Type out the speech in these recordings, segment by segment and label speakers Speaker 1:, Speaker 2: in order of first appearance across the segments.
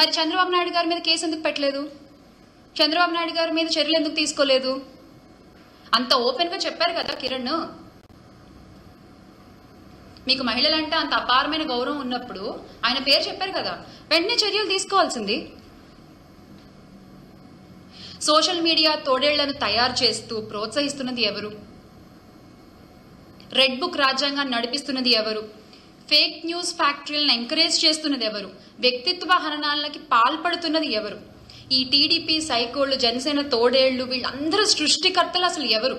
Speaker 1: మరి చంద్రబాబు నాయుడు గారి మీద కేసు ఎందుకు పెట్టలేదు? చంద్రబాబు నాయుడు గారి మీద చర్యలు ఎందుకు తీసుకోలేదు? అంత ఓపెన్ గా చెప్పారు కదా కిరణ్. మీకు మహిళలంటే అంత అపారమైన గౌరవం ఉన్నప్పుడు ఆయన పేరు చెప్పారు కదా, వెంటనే చర్యలు తీసుకోవాల్సింది. సోషల్ మీడియా తోడేళ్లను తయారు చేస్తూ ప్రోత్సహిస్తున్నది ఎవరు? రెడ్ బుక్ రాజ్యాంగాన్ని నడిపిస్తున్నది ఎవరు? ఫేక్ న్యూస్ ఫ్యాక్టరీలను ఎంకరేజ్ చేస్తున్నది ఎవరు? వ్యక్తిత్వ హననాలకి పాల్పడుతున్నది ఎవరు? ఈ టీడీపీ సైకోళ్లు, జనసేన తోడేళ్లు, వీళ్ళందరూ సృష్టికర్తలు అసలు ఎవరు?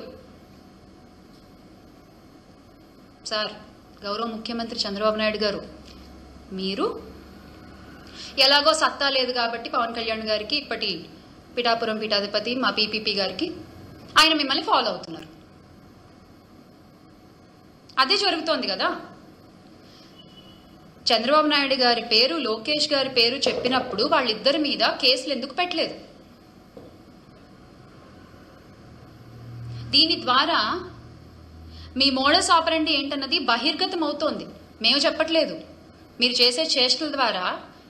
Speaker 1: సార్, గౌరవ ముఖ్యమంత్రి చంద్రబాబు నాయుడు గారు, మీరు ఎలాగో సత్తా లేదు కాబట్టి పవన్ కళ్యాణ్ గారికి, ఇప్పటి పిఠాపురం పీఠాధిపతి మా పీపీపీ గారికి, ఆయన మిమ్మల్ని ఫాలో అవుతున్నారు. అదే జరుగుతోంది కదా. చంద్రబాబు నాయుడు గారి పేరు, లోకేష్ గారి పేరు చెప్పినప్పుడు వాళ్ళిద్దరి మీద కేసులు ఎందుకు పెట్టలేదు? దీని ద్వారా మీ మోడస్ ఆపరెండి ఏంటన్నది బహిర్గతం అవుతోంది. మేము చెప్పట్లేదు, మీరు చేసే చేష్టల ద్వారా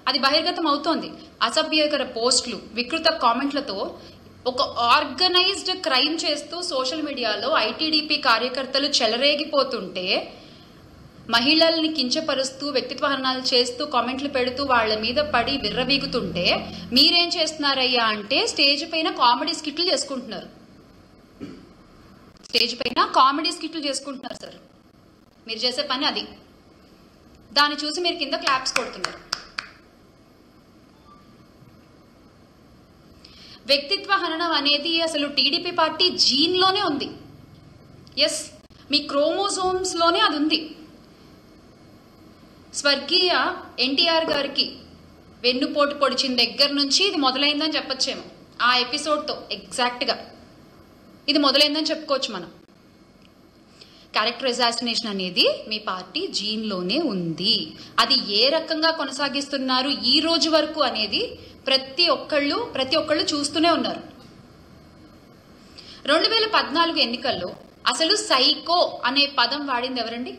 Speaker 1: అది బహిర్గతం అవుతోంది. అసభ్యకర పోస్టులు, వికృత కామెంట్లతో ఒక ఆర్గనైజ్డ్ క్రైమ్ చేస్తూ సోషల్ మీడియాలో ఐటీడీపీ కార్యకర్తలు చెలరేగిపోతుంటే, మహిళల్ని కించపరుస్తూ వ్యక్తిత్వ హననాలు చేస్తూ కామెంట్లు పెడుతూ వాళ్ళ మీద పడి విర్రవీగుతుంటే మీరేం చేస్తున్నారయ్యా అంటే స్టేజ్ పైన కామెడీ స్కిట్లు చేసుకుంటున్నారు. స్టేజ్ పైన కామెడీ స్కిట్లు చేసుకుంటున్నారు సార్. మీరు చేసే పని అది. దాన్ని చూసి మీరు కింద క్లాప్స్ కొడుతున్నారు. వ్యక్తిత్వ హననం అనేది అసలు టీడీపీ పార్టీ జీన్ లోనే ఉంది. ఎస్, మీ క్రోమోజోమ్స్ లోనే అది ఉంది. స్వర్గీయ ఎన్టీఆర్ గారికి వెన్నుపోటు పొడిచిన దగ్గర నుంచి ఇది మొదలైందని చెప్పొచ్చేమో. ఆ ఎపిసోడ్తో ఎగ్జాక్ట్గా ఇది మొదలైందని చెప్పుకోవచ్చు మనం. క్యారెక్టర్ అసాసినేషన్ అనేది మీ పార్టీ జీన్లోనే ఉంది. అది ఏ రకంగా కొనసాగిస్తున్నారు ఈ రోజు వరకు అనేది ప్రతి ఒక్కళ్ళు చూస్తూనే ఉన్నారు. 2014 ఎన్నికల్లో అసలు సైకో అనే పదం వాడింది ఎవరండి?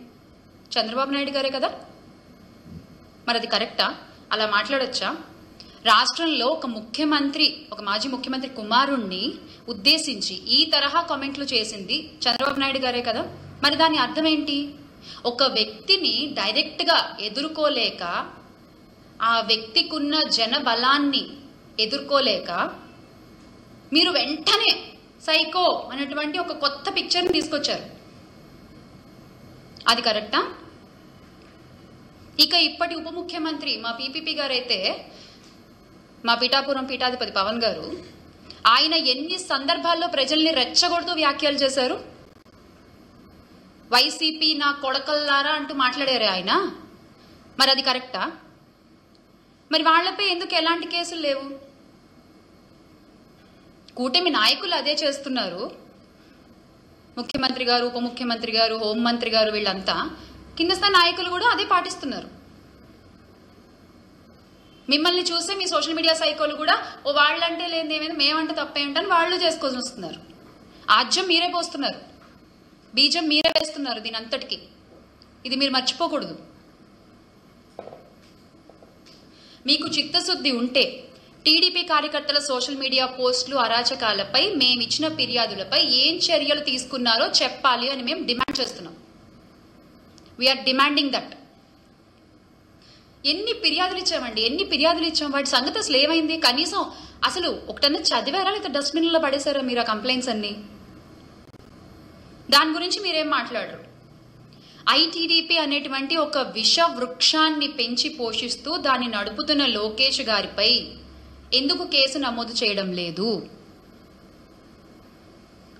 Speaker 1: చంద్రబాబు నాయుడు గారే కదా. మరి అది కరెక్టా? అలా మాట్లాడొచ్చా? రాష్ట్రంలో ఒక మాజీ ముఖ్యమంత్రి కుమారుణ్ణి ఉద్దేశించి ఈ తరహా కామెంట్లు చేసింది చంద్రబాబు నాయుడు గారే కదా. మరి దాని అర్థం ఏంటి? ఒక వ్యక్తిని డైరెక్ట్ గా ఎదుర్కోలేక, ఆ వ్యక్తికున్న జన బలాన్ని ఎదుర్కోలేక మీరు వెంటనే సైకో అనేటువంటి ఒక కొత్త పిక్చర్ని తీసుకొచ్చారు. అది కరెక్టా? ఇక ఇప్పటి ఉప ముఖ్యమంత్రి మా పీపీపీ గారైతే, మా పిఠాపురం పీఠాధిపతి పవన్ గారు, ఆయన ఎన్ని సందర్భాల్లో ప్రజల్ని రెచ్చగొడుతూ వ్యాఖ్యలు చేశారు. వైసీపీ నా కొడకల్లారా అంటూ మాట్లాడారే ఆయన. మరి అది కరెక్టా? మరి వాళ్లపై ఎందుకు ఎలాంటి కేసులు లేవు? కూటమి నాయకులు అదే చేస్తున్నారు. ముఖ్యమంత్రి గారు, ఉప ముఖ్యమంత్రి గారు, హోంమంత్రి గారు, వీళ్ళంతా కింద స్థాయి నాయకులు కూడా అదే పాటిస్తున్నారు. మిమ్మల్ని చూస్తే మీ సోషల్ మీడియా సైకోలు కూడా ఓ వాళ్ళంటే లేని ఏమైనా మేమంటే తప్పేంటని వాళ్ళు చేసుకొని వస్తున్నారు. ఆజ్యం మీరే పోస్తున్నారు, బీజం మీరే వేస్తున్నారు దీని అంతటికి. ఇది మీరు మర్చిపోకూడదు. మీకు చిత్తశుద్ధి ఉంటే టీడీపీ కార్యకర్తల సోషల్ మీడియా పోస్టులు, అరాచకాలపై మేమిచ్చిన ఫిర్యాదులపై ఏం చర్యలు తీసుకున్నారో చెప్పాలి అని మేము డిమాండ్ చేస్తున్నాం. We are demanding that. ఎన్ని ఫిర్యాదులు ఇచ్చాం? వాటి సంగతి అసలు ఏమైంది? కనీసం అసలు ఒకటన్నా చదివారా, లేదా డస్ట్బిన్లో పడేశారా మీరు ఆ కంప్లైంట్స్ అన్ని? దాని గురించి మీరేం మాట్లాడరు. ఐటీడీపీ అనేటువంటి ఒక విష వృక్షాన్ని పెంచి పోషిస్తూ దాన్ని నడుపుతున్న లోకేష్ గారిపై ఎందుకు కేసు నమోదు చేయడం లేదు?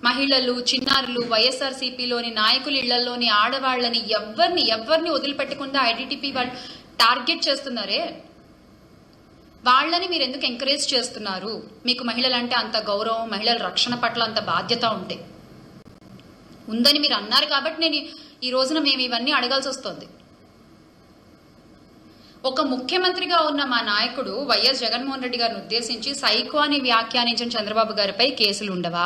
Speaker 1: మహిళలు, చిన్నారులు, వైఎస్ఆర్సీపీలోని నాయకుల ఇళ్లలోని ఆడవాళ్లని ఎవరిని వదిలిపెట్టకుండా ఐటీడీపీ వాళ్ళు టార్గెట్ చేస్తున్నారే, వాళ్ళని మీరు ఎందుకు ఎంకరేజ్ చేస్తున్నారు? మీకు మహిళలంటే అంత గౌరవం, మహిళల రక్షణ పట్ల అంత బాధ్యత ఉందని మీరు అన్నారు కాబట్టి నేను ఈ రోజున మేము ఇవన్నీ అడగాల్సి వస్తుంది. ఒక ముఖ్యమంత్రిగా ఉన్న మా నాయకుడు వైఎస్ జగన్మోహన్ రెడ్డి గారిని ఉద్దేశించి సైకో అని వ్యాఖ్యానించిన చంద్రబాబు గారిపై కేసులు ఉండవా?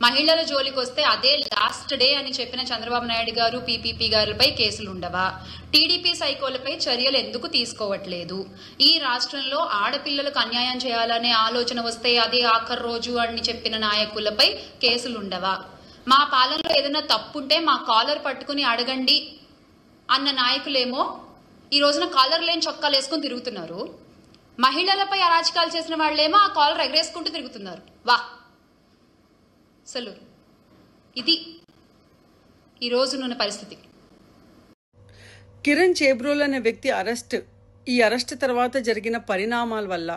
Speaker 1: మహిళల జోలికి వస్తే అదే లాస్ట్ డే అని చెప్పిన చంద్రబాబు నాయుడు గారు పీపీపీ గారులపై కేసులు ఉండవా? టీడీపీ సైకోలపై చర్యలు ఎందుకు తీసుకోవట్లేదు? ఈ రాష్ట్రంలో ఆడపిల్లలకు అన్యాయం చేయాలనే ఆలోచన వస్తే అదే ఆఖరి రోజు అని చెప్పిన నాయకులపై కేసులు ఉండవా? మా పాలనలో ఏదైనా తప్పుంటే మా కాలర్ పట్టుకుని అడగండి అన్న నాయకులేమో ఈ రోజున కాలర్ లేని చొక్కాలు వేసుకుని తిరుగుతున్నారు. మహిళలపై అరాచకాలు చేసిన వాళ్ళేమో ఆ కాలర్ ఎగరేసుకుంటూ తిరుగుతున్నారు. వా, అసలు ఇది ఈరోజున్న పరిస్థితి.
Speaker 2: కిరణ్ చేబ్రోల్ అనే వ్యక్తి ఈ అరెస్ట్ తర్వాత జరిగిన పరిణామాల వల్ల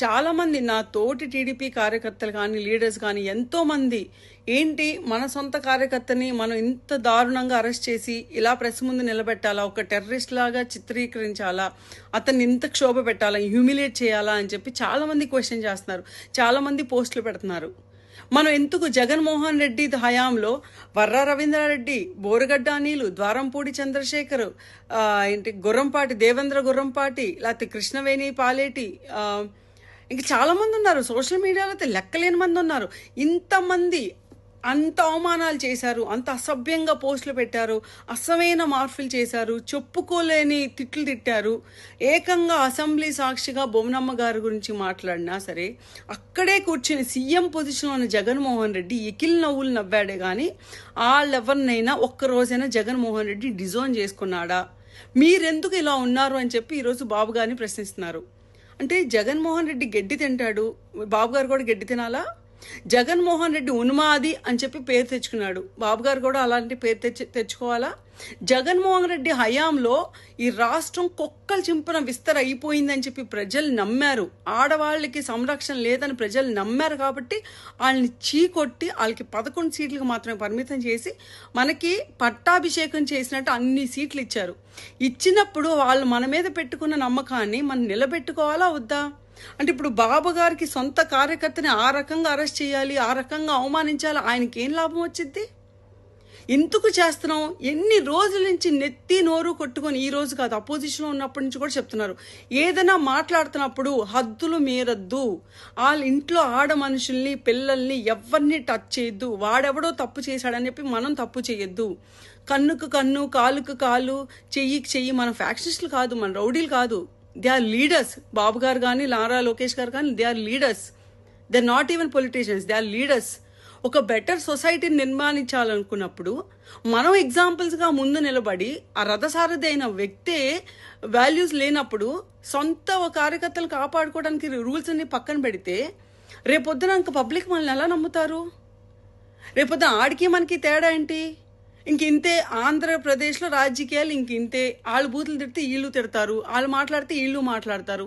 Speaker 2: చాలామంది, నా తోటి టీడీపీ కార్యకర్తలు కానీ లీడర్స్ కానీ ఎంతోమంది, ఏంటి మన సొంత కార్యకర్తని మనం ఇంత దారుణంగా అరెస్ట్ చేసి ఇలా ప్రెస్ ముందు నిలబెట్టాలా, ఒక టెర్రరిస్ట్ లాగా చిత్రీకరించాలా, అతన్ని ఇంత క్షోభ పెట్టాలా, హ్యూమిలేట్ చేయాలా అని చెప్పి చాలామంది క్వశ్చన్ చేస్తున్నారు, చాలామంది పోస్టులు పెడుతున్నారు. మనం ఎందుకు జగన్మోహన్ రెడ్డి హయాంలో వర్రా రవీంద్రారెడ్డి, బోరగడ్డ అనిలు, ద్వారంపూడి చంద్రశేఖర్, గుర్రంపాటి దేవేంద్ర గుర్రంపాటి, లేకపోతే కృష్ణవేణి పాలేటి, ఇంకా చాలామంది ఉన్నారు, సోషల్ మీడియాలో అయితే లెక్కలేని మంది ఉన్నారు. ఇంతమంది అంత అవమానాలు చేశారు, అంత అసభ్యంగా పోస్టులు పెట్టారు, అసమైన మార్పులు చేశారు, చెప్పుకోలేని తిట్లు తిట్టారు. ఏకంగా అసెంబ్లీ సాక్షిగా బొమ్మనమ్మ గారి గురించి మాట్లాడినా సరే అక్కడే కూర్చుని సీఎం పొజిషన్లో ఉన్న జగన్మోహన్ రెడ్డి ఎకిల్ నవ్వులు నవ్వాడే కానీ వాళ్ళెవరినైనా ఒక్కరోజైనా జగన్మోహన్ రెడ్డి డిజోన్ చేసుకున్నాడా? మీరెందుకు ఇలా ఉన్నారు అని చెప్పి ఈరోజు బాబు గారిని ప్రశ్నిస్తున్నారు. అంటే జగన్మోహన్ రెడ్డి గడ్డి తింటాడు, బాబు గారు కూడా గడ్డి తినాలా? జగన్మోహన్ రెడ్డి ఉన్మాది అని చెప్పి పేరు తెచ్చుకున్నాడు, బాబు గారు కూడా అలాంటి పేరు తెచ్చుకోవాలా? జగన్మోహన్ రెడ్డి హయాంలో ఈ రాష్ట్రం కుక్కలు చింపిన విస్తర అయిపోయిందని చెప్పి ప్రజలు నమ్మారు. ఆడవాళ్ళకి సంరక్షణ లేదని ప్రజలు నమ్మారు కాబట్టి వాళ్ళని చీకొట్టి వాళ్ళకి 11 సీట్లకు మాత్రమే పరిమితం చేసి మనకి పట్టాభిషేకం చేసినట్టు అన్ని సీట్లు ఇచ్చారు. ఇచ్చినప్పుడు వాళ్ళు మన మీద పెట్టుకున్న నమ్మకాన్ని మనం నిలబెట్టుకోవాలా వద్దా? అంటే ఇప్పుడు బాబు గారికి సొంత కార్యకర్తని ఆ రకంగా అరెస్ట్ చేయాలి, ఆ రకంగా అవమానించాలి, ఆయనకి ఏం లాభం వచ్చింది? ఎందుకు చేస్తున్నాం? ఎన్ని రోజుల నుంచి నెత్తి నోరు కొట్టుకొని, ఈ రోజు కాదు అపోజిషన్లో ఉన్నప్పటి నుంచి కూడా చెప్తున్నారు, ఏదైనా మాట్లాడుతున్నప్పుడు హద్దులు మీరద్దు, వాళ్ళ ఇంట్లో ఆడ మనుషుల్ని పిల్లల్ని ఎవరిని టచ్ చేయొద్దు, వాడెవడో తప్పు చేశాడని చెప్పి మనం తప్పు చేయొద్దు, కన్నుకు కన్ను కాలుకు కాలు చెయ్యికి చెయ్యి, మన ఫ్యాక్షనిస్టులు కాదు, మన రౌడీలు కాదు, దే ఆర్ లీడర్స్. బాబు గారు కానీ నారా లోకేష్ గారు కానీ they are leaders, they are not even politicians, they are leaders. ఒక బెటర్ సొసైటీని నిర్మాణించాలనుకున్నప్పుడు మనం ఎగ్జాంపుల్స్గా ముందు నిలబడి, ఆ రథసారథి అయిన వ్యక్తే వాల్యూస్ లేనప్పుడు సొంత కార్యకర్తలు కాపాడుకోవడానికి రూల్స్ అన్ని పక్కన పెడితే రేపొద్దున ఇంక పబ్లిక్ మనల్ని ఎలా నమ్ముతారు? రేపొద్దున ఆడికి మనకి తేడా ఏంటి? ఇంతే ఆంధ్రప్రదేశ్లో రాజకీయాలు ఇంతే, వాళ్ళు బూతులు తిడితే వీళ్ళు తిడతారు, వాళ్ళు మాట్లాడితే వీళ్ళు మాట్లాడతారు.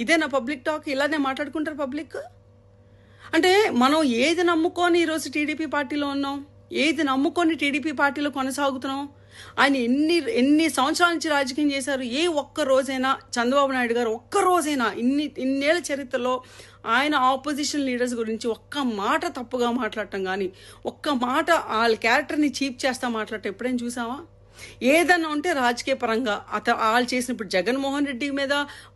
Speaker 2: ఇదే నా పబ్లిక్ టాక్, ఇలానే మాట్లాడుకుంటారు పబ్లిక్. అంటే మనం ఏది నమ్ముకొని ఈరోజు టీడీపీ పార్టీలో ఉన్నాం, ఏది నమ్ముకొని టీడీపీ పార్టీలో కొనసాగుతున్నాం? ఆయన ఎన్ని సంవత్సరాల నుంచి రాజకీయం చేశారు? ఏ ఒక్క రోజైనా చంద్రబాబు నాయుడు గారు ఒక్క రోజైనా ఇన్నేళ్ల చరిత్రలో ఆయన ఆపోజిషన్ లీడర్స్ గురించి ఒక్క మాట తప్పుగా మాట్లాడటం కానీ, ఒక్క మాట వాళ్ళ క్యారెక్టర్ని చీప్ చేస్తా మాట్లాడటం ఎప్పుడైనా చూసావా? ఏదన్నా ఉంటే రాజకీయ పరంగా వాళ్ళు చేసిన, ఇప్పుడు జగన్మోహన్ రెడ్డి మీద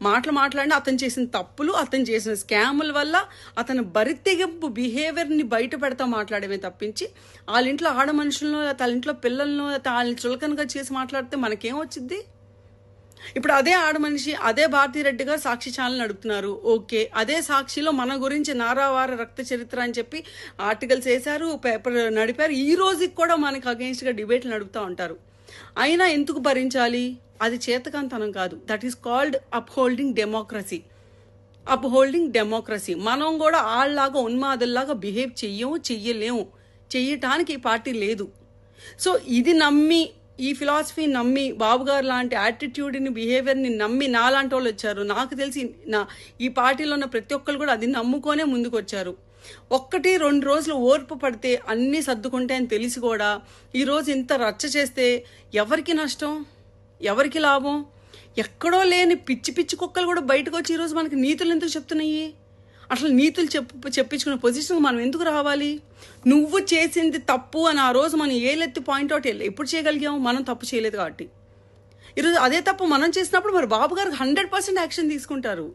Speaker 2: మాట్లాడినా అతను చేసిన తప్పులు, అతను చేసిన స్కాముల వల్ల అతను బరితెగింపు బిహేవియర్ని బయట పెడతా మాట్లాడమే తప్పించి వాళ్ళ ఇంట్లో ఆడ మనుషులను, వాళ్ళ ఇంట్లో పిల్లలను వాళ్ళని చులకనగా చేసి మాట్లాడితే మనకేం వచ్చింది? ఇప్పుడు అదే ఆడమనిషి, అదే భారతీరెడ్డి గారు సాక్షి ఛానల్ నడుపుతున్నారు, ఓకే. అదే సాక్షిలో మన గురించి నారావార రక్త చరిత్ర అని చెప్పి ఆర్టికల్స్ వేశారు, పేపర్ నడిపారు. ఈ రోజుకి కూడా మనకు అగెన్స్ట్గా డిబేట్లు నడుపుతూ ఉంటారు. అయినా ఎందుకు భరించాలి? అది చేతకంతనం కాదు, that is called upholding democracy. మనం కూడా వాళ్ళలాగా ఉన్మాదుల్లాగా బిహేవ్ చెయ్యలేము, చెయ్యటానికి ఈ పార్టీ లేదు. సో ఇది నమ్మి, ఈ ఫిలాసఫీ నమ్మి, బాబు గారు లాంటి యాటిట్యూడ్ని, బిహేవియర్ని నమ్మి నాలాంటి వాళ్ళు వచ్చారు. నాకు తెలిసి ఈ పార్టీలో ఉన్న ప్రతి ఒక్కరు కూడా అది నమ్ముకొనే ముందుకు వచ్చారు. 1-2 రోజులు ఓర్పు పడితే అన్నీ సర్దుకుంటే అని తెలిసి కూడా ఈరోజు ఇంత రచ్చ చేస్తే ఎవరికి నష్టం, ఎవరికి లాభం? ఎక్కడో లేని పిచ్చి పిచ్చి కుక్కలు కూడా బయటకు వచ్చి ఈరోజు మనకి నీతులు ఎందుకు చెప్తున్నాయి? అసలు నీతులు చెప్పించుకునే పొజిషన్ మనం ఎందుకు రావాలి? నువ్వు చేసింది తప్పు అని ఆ రోజు మనం ఏలెత్తి పాయింట్అవుట్ ఎప్పుడు చేయగలిగాము? మనం తప్పు చేయలేదు కాబట్టి. ఈరోజు అదే తప్పు మనం చేసినప్పుడు మరి బాబు గారు 100% యాక్షన్ తీసుకుంటారు.